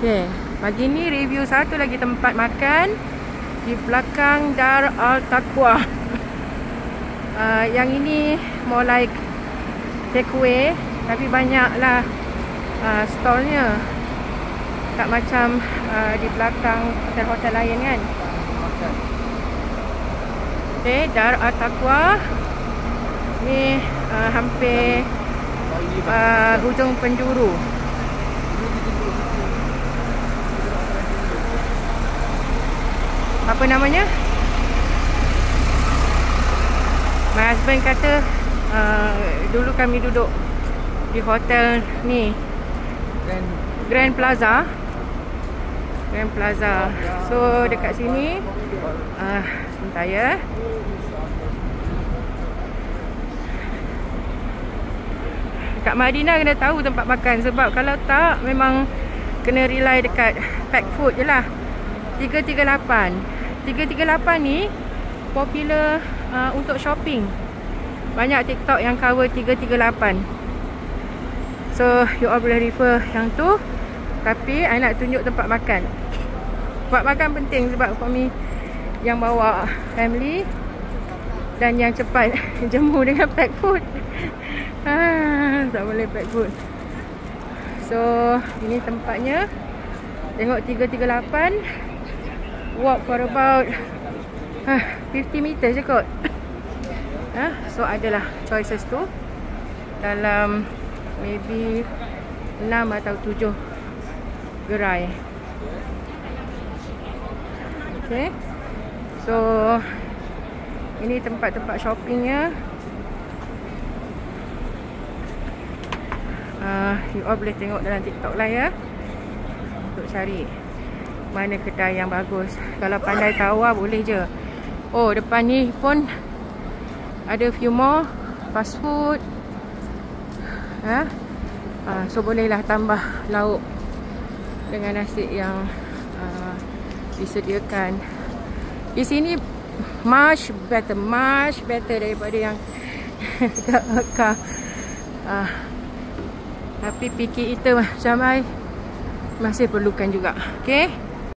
Okay, pagi ni review satu lagi tempat makan di belakang Dar Al-Taqwa. Yang ini more like takeaway, tapi banyaklah stallnya. Tak macam di belakang hotel-hotel lain kan. Okay, Dar Al-Taqwa ni hampir hujung penjuru. Apa namanya? My husband kata dulu kami duduk di hotel ni, Grand Plaza. So dekat sini sebentar ya. Dekat Madinah kena tahu tempat makan, sebab kalau tak memang kena rely dekat pack food je lah. 338 ni popular untuk shopping. Banyak TikTok yang cover 338. So you all boleh refer yang tu. Tapi I nak tunjuk tempat makan. Tempat makan penting sebab kami yang bawa family dan yang cepat jemu dengan pack food. Tak boleh pack food. So ini tempatnya. Tengok 338. Walk for about 50 meters je kot. So adalah choices tu dalam maybe 6 atau 7 gerai. Okay, so ini tempat-tempat shoppingnya. You all boleh tengok dalam TikTok lah ya, untuk cari mana kedai yang bagus. Kalau pandai tawar boleh je. Oh, depan ni pun ada few more fast food. So bolehlah tambah lauk dengan nasi yang disediakan. Di sini much better daripada yang dekat Mekah. Tapi fikir kita macam I masih perlukan juga. Okay.